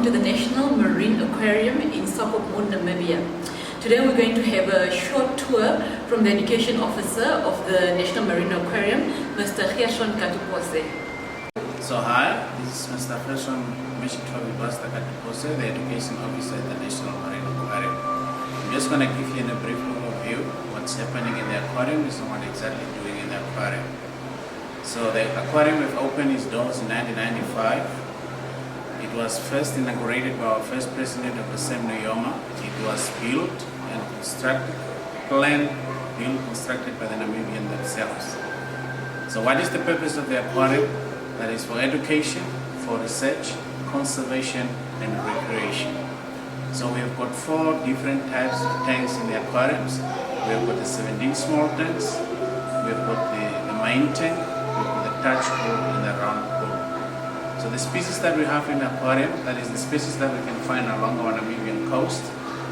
welcome to the National Marine Aquarium in Swakopmund, Namibia. Today we're going to have a short tour from the Education Officer of the National Marine Aquarium, Mr. Gerson Katupose. So hi, this is Mr. Gerson Katupose, the Education Officer at the National Marine Aquarium. I'm just going to give you a brief overview of what's happening in the aquarium and what exactly doing in the aquarium. So the aquarium we've opened its doors in 1995. It was first inaugurated by our first president of the N.M.A. It was built and constructed, constructed by the Namibians themselves. So what is the purpose of the aquarium? That is for education, for research, conservation and recreation. So we have got 4 different types of tanks in the aquariums. We have got the 17 small tanks, we have got the main tank, we have got the touch pool and the round pool. So the species that we have in the aquarium, that is the species that we can find along our Namibian coast.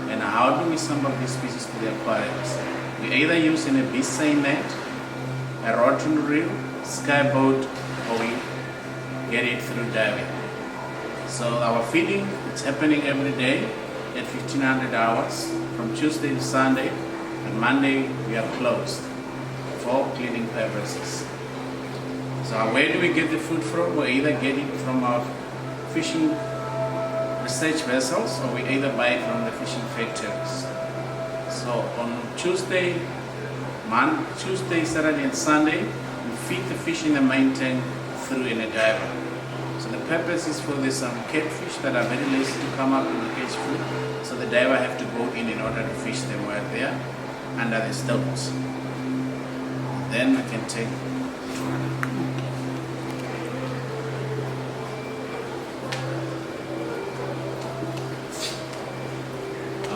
And how do we assemble these species to the aquariums? We either use in a B-seine net, a rod and reel, skyboat, or we get it through diving. So our feeding is happening every day at 1500 hours from Tuesday to Sunday, and Monday we are closed for cleaning purposes. So where do we get the food from? We either get it from our fishing research vessels, or we either buy it from the fishing factories. So on Tuesday, Saturday and Sunday, we feed the fish in the main tank through in a diver. So the purpose is for these catfish that are very lazy to come up and catch food. So the diver have to go in order to fish them while they are under the stones. Then we can take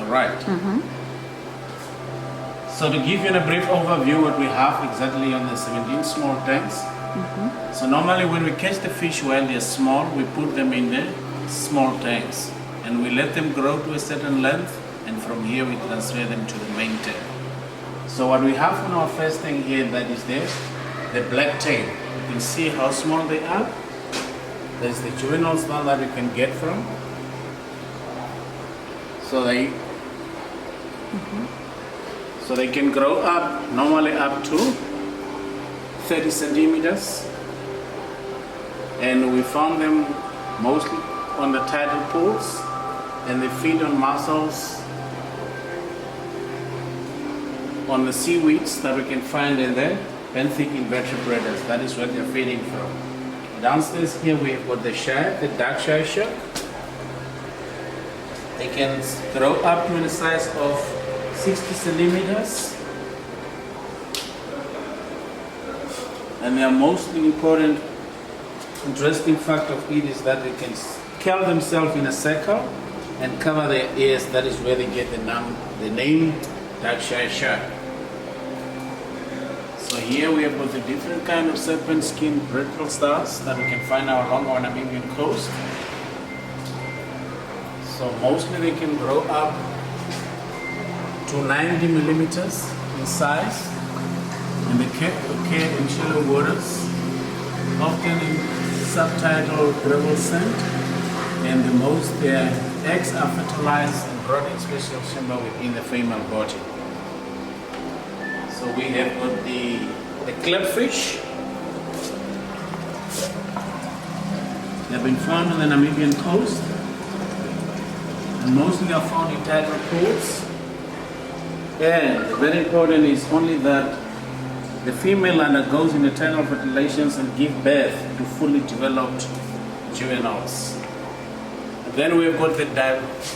right. So to give you a brief overview what we have exactly on the 17 small tanks. So normally when we catch the fish while they're small, we put them in the small tanks and we let them grow to a certain length, and from here we transfer them to the main tank. So what we have on our first tank here, that is the black tail. You can see how small they are. There's the juveniles now that we can get from. So they can grow up normally up to 30 centimeters, and we found them mostly on the tidal pools, and they feed on mussels, on the seaweeds that we can find in there, benthic invertebrates. That is what they're feeding from. Downstairs here we have got the shark, the dark shark. They can grow up to the size of 60 centimeters, and their most important interesting fact of it is that they can curl themselves in a circle and cover their ears. That is where they get the name Darkshire shark. So here we have got the different kind of serpent skin brittle stars that we can find along our Namibian coast. So mostly they can grow up to 90 millimeters in size, and they can occur in shallow waters, often in subtidal gravel sand, and their eggs are fertilized and brought in special chamber within the female body. So we have got the clubfish. They have been found on the Namibian coast, and mostly are found in tidal pools. And very important is only that the female undergoes internal fertilizations and give birth to fully developed juveniles. And then we've got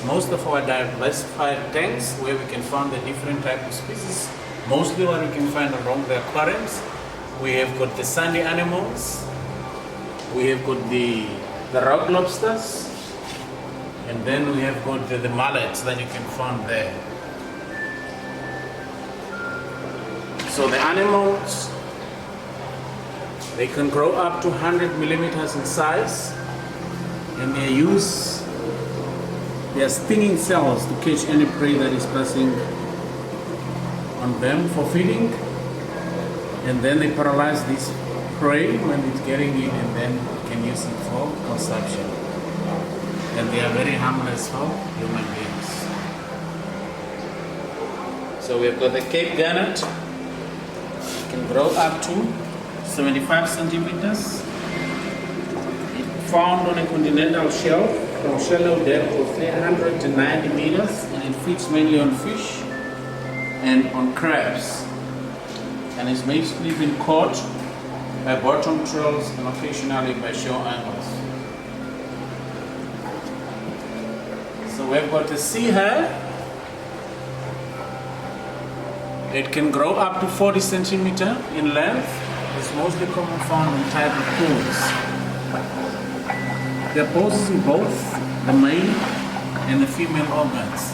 most of our diversified tanks where we can find the different types of species. Mostly what we can find along the aquariums. We have got the sandy animals, we have got the rock lobsters, and then we have got the mullets that you can find there. So the animals, they can grow up to 100 millimeters in size, and they use their stinging cells to catch any prey that is passing on them for feeding, and then they paralyze this prey when it's getting in, and then you can use it for consumption. and they are very harmless for human beings. So we've got the Cape Garnet. It can grow up to 75 centimeters. It's found on a continental shelf from shallow depth of 300 to 90 meters, and it feeds mainly on fish and on crabs, and it's basically been caught by bottom trawls and occasionally by shore angles. So we've got the sea hare. It can grow up to 40 centimeters in length. It's mostly common found in tidal pools. They're possessing both the male and the female organs.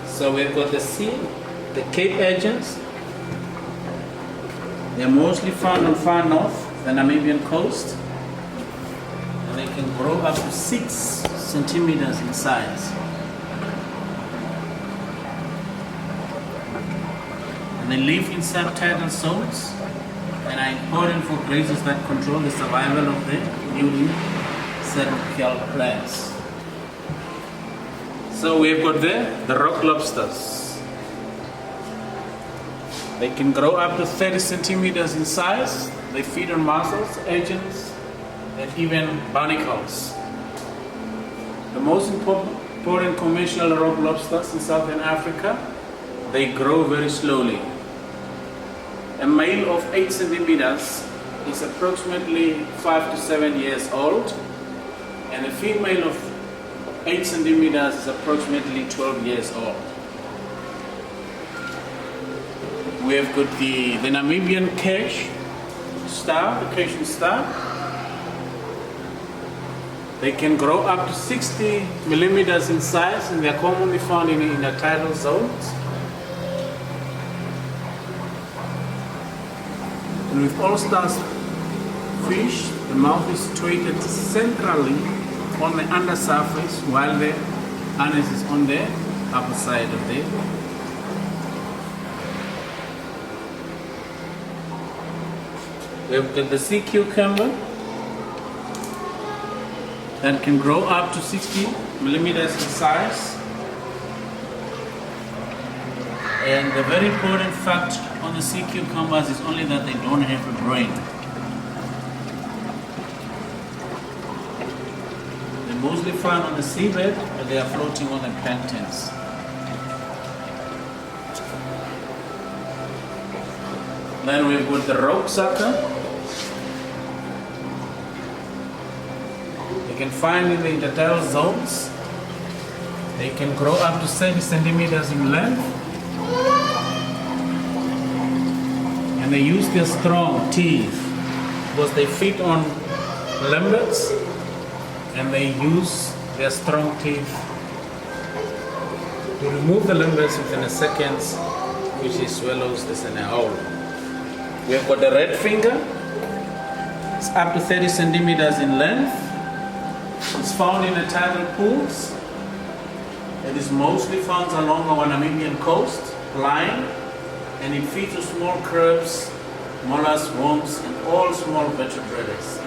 So we've got the Cape Agents. They're mostly found on far north, the Namibian coast, and they can grow up to 6 centimeters in size. And they live in subtidal zones and are important for grazers that control the survival of the newly settled plants. So we've got the rock lobsters. They can grow up to 30 centimeters in size. They feed on mussels, agents, and even barnacles. The most important commercial rock lobsters in Southern Africa, they grow very slowly. A male of 8 centimeters is approximately 5 to 7 years old, and a female of 8 centimeters is approximately 12 years old. We have got the Namibian cage star, the Cajun star. They can grow up to 60 millimeters in size, and they are commonly found in the tidal zones. And with all stars fish, the mouth is situated centrally on the undersurface, while the anus is on the upper side of the. We've got the sea cucumber that can grow up to 60 millimeters in size. And the very important fact on the sea cucumbers is only that they don't have a brain. Mostly found on the seabed, but they are floating on the plantains. Then we've got the rock sucker. You can find in the intertidal zones. They can grow up to 70 centimeters in length. And they use their strong teeth because they feed on limbits, and they use their strong teeth to remove the limbits within a second, which he swallows this in a hole. We have got the red finger. It's up to 30 centimeters in length. It's found in the tidal pools. It is mostly found along our Namibian coast line, and it feeds on small crabs, mollusks, worms, and all small invertebrates.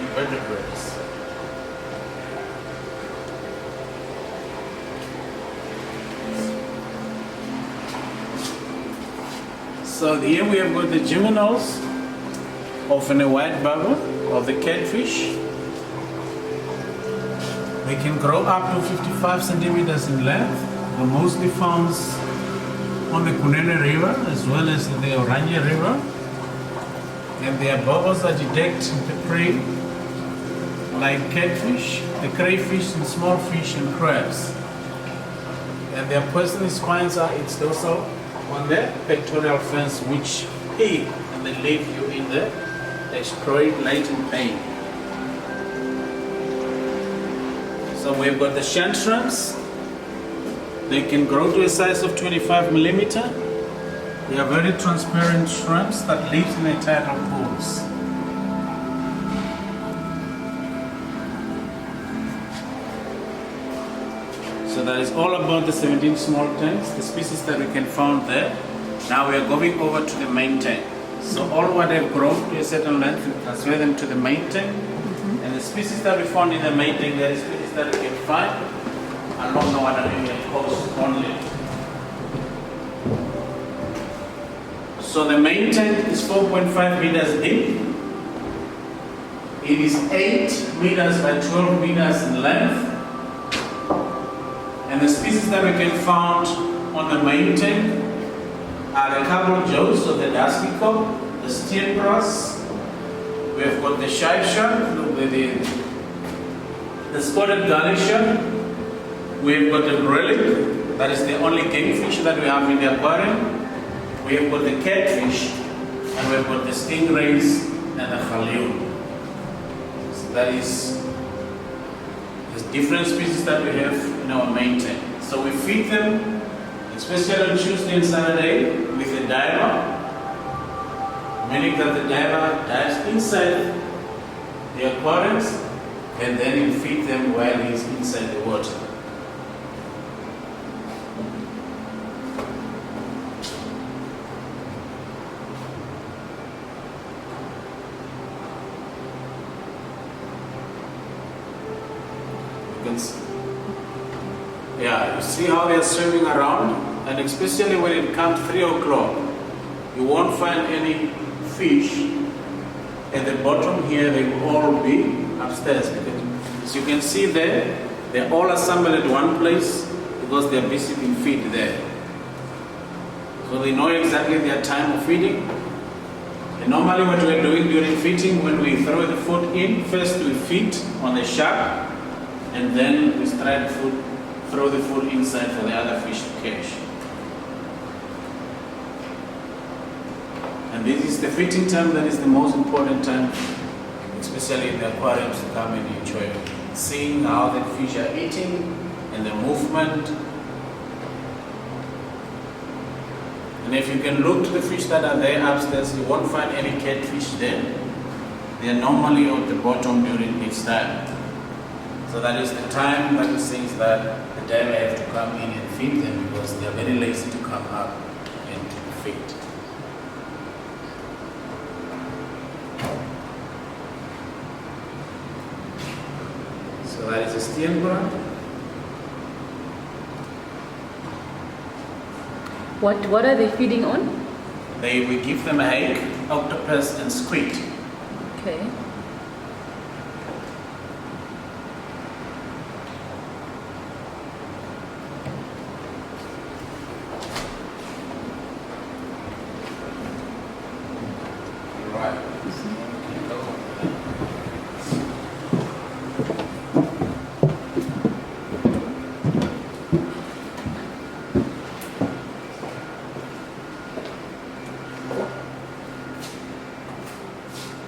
So here we have got the juveniles of a white bubble of the catfish. They can grow up to 55 centimeters in length. They're mostly found on the Kunene River as well as the Oranje River. And their bubbles are detect the prey like catfish, the crayfish, and small fish and crabs. And their poisonous spines are its dorsal on the pectoral fins, which peel and they leave you in the excruciating pain. So we've got the shunt shrimps. They can grow to a size of 25 millimeter. They are very transparent shrimps that live in the tidal pools. So that is all about the 17 small tanks, the species that we can find there. Now we are going over to the main tank. So all what they've grown to a certain length, we transfer them to the main tank. And the species that we found in the main tank, there is species that we can find along the Namibia coast only. So the main tank is 4.5 meters deep. It is 8 meters by 12 meters in length. And the species that we can find on the main tank are the carbon jaws of the dusky cob, the steel brass. We have got the shy shark, the spotted garlic shark. We have got the grellic, that is the only kingfish that we have in the aquarium. We have got the catfish, and we have got the stingrays and the halibut. So that is the different species that we have in our main tank. So we feed them, especially on Tuesday and Saturday, with a diver, meaning that the diver dives inside the aquariums, and then you feed them while he's inside the water. Yeah, you see how they are swimming around, and especially when it comes 3 o'clock, you won't find any fish at the bottom here. They will all be upstairs, because as you can see there, they're all assembled at one place because they're busy being fed there. So they know exactly their time of feeding. And normally what we're doing during feeding, when we throw the food in, first we feed on the shark, and then we throw the food inside for the other fish to catch. And this is the feeding time that is the most important time, especially in the aquariums, to come and enjoy seeing how the fish are eating and the movement. And if you can look to the fish that are there upstairs, you won't find any catfish there. They are normally at the bottom during this time. So that is the time that it says that the diver have to come in and feed them, because they are very lazy to come up and to feed. So that is a steel bra. What are they feeding on? We give them hake, octopus, and squid. Okay.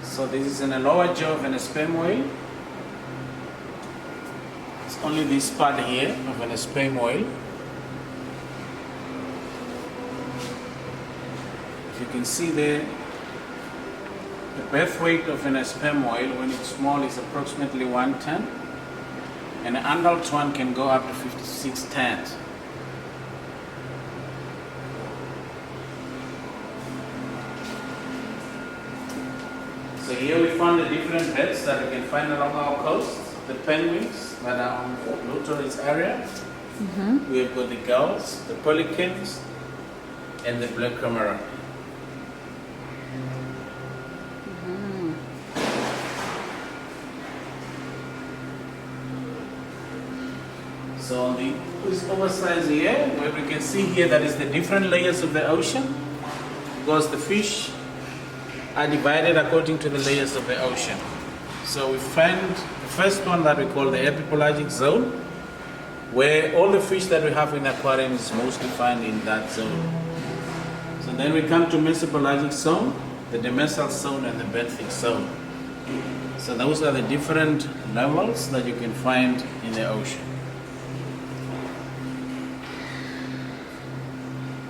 So this is in a lower jaw of an sperm whale. It's only this part here of an sperm whale. If you can see there, the birth weight of an sperm whale when it's small is approximately 1 ton, and an adult one can go up to 56 tons. So here we found the different birds that we can find along our coast. The penguins that are on the Lutoris area. We have got the gulls, the pelicans, and the black cormorant. So on this oversize here, where we can see here that is the different layers of the ocean, because the fish are divided according to the layers of the ocean. So we find the first one that we call the epipelagic zone, where all the fish that we have in the aquarium is mostly found in that zone. So then we come to mesopelagic zone, the demersal zone, and the benthic zone. So those are the different levels that you can find in the ocean.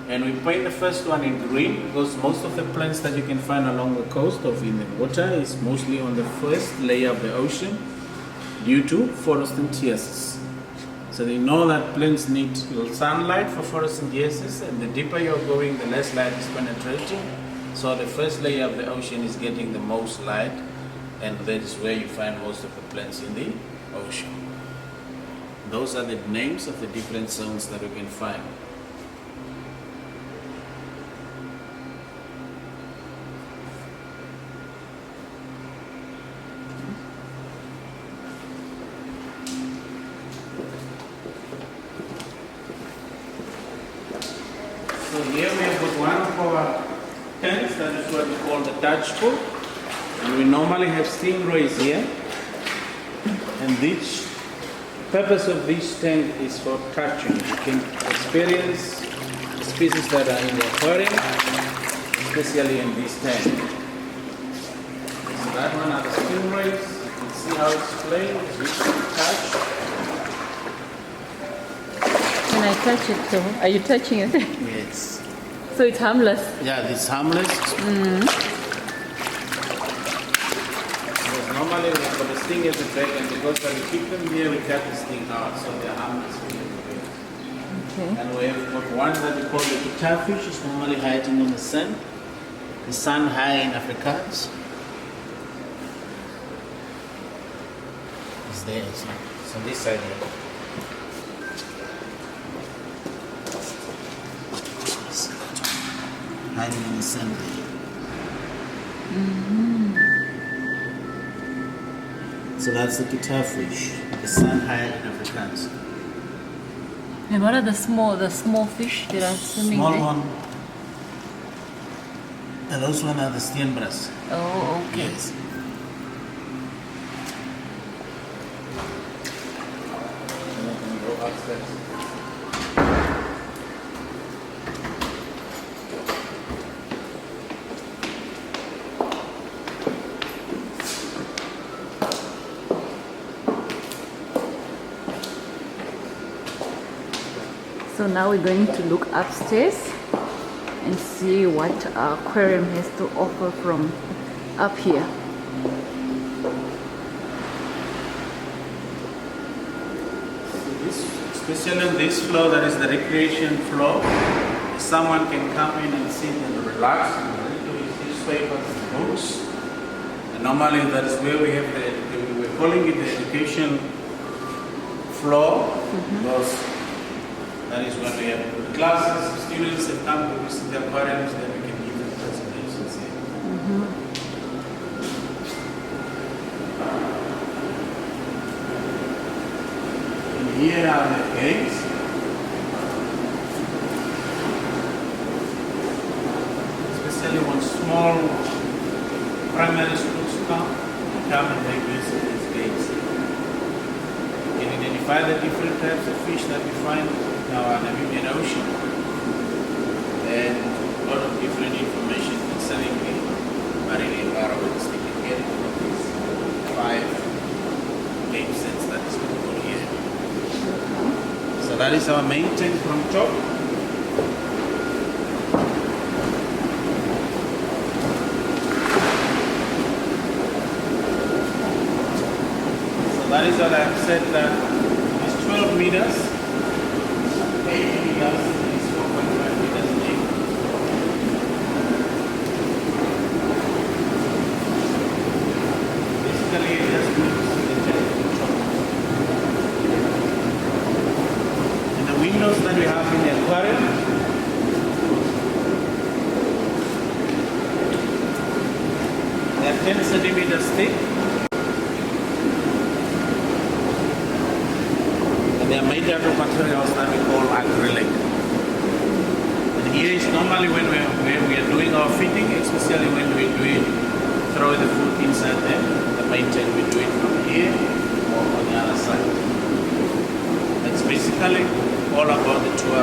And we paint the first one in green because most of the plants that you can find along the coast of in the water is mostly on the first layer of the ocean due to photosynthesis. So they know that plants need sunlight for photosynthesis, and the deeper you're going, the less light is penetrating. So So the first layer of the ocean is getting the most light, and that is where you find most of the plants in the ocean. Those are the names of the different zones that we can find. So here we have got one of our tanks, that is what we call the touch pool. And we normally have stingrays here. And the purpose of this tank is for touching. You can experience the species that are in the aquarium, especially in this tank. So that one are the stingrays. You can see how it's playing, it's visually touched. Can I touch it too? Are you touching it? Yes. So it's harmless? Yeah, it's harmless. Because normally we put the sting at the back, and because when we keep them here, we cut the sting out, so they're harmless. Okay. And we have got one that we call the guitarfish. It's normally hiding in the sun. The sun high in Afrikaans. It's there, it's on this side here. Hiding in the sun. So that's the guitarfish, the sun high in Afrikaans. And what are the small fish that are swimming Small there? one. And those one are the steenbras. Oh, okay. Yes. And I can go upstairs. So now we're going to look upstairs and see what our aquarium has to offer from up here. Especially on this floor, that is the recreation floor. Someone can come in and sit and relax and read his papers and books. And normally that is where we have we're calling it the education floor, because that is when we have classes, students have come to visit the aquariums, then we can give them presentations here. And here are the gates. Especially when small primary schools come and they visit these gates. You can identify the different types of fish that we find in our Namibian ocean, and a lot of different information concerning the marine environments. They can get it from these 5 game sets that is going here. So that is our main tank from top. So that is what I have said, that it's 12 meters. 8 meters is 4.5 meters deep. Basically, it just moves the tank to the top. And the windows that we have in the aquarium, they are 10 centimeters thick. They are made out of materials that we call acrylic. And here is normally when we are doing our fitting, especially when we do it, throw the food inside there, the main tank, we do it from here or on the other side. That's basically all about the tour.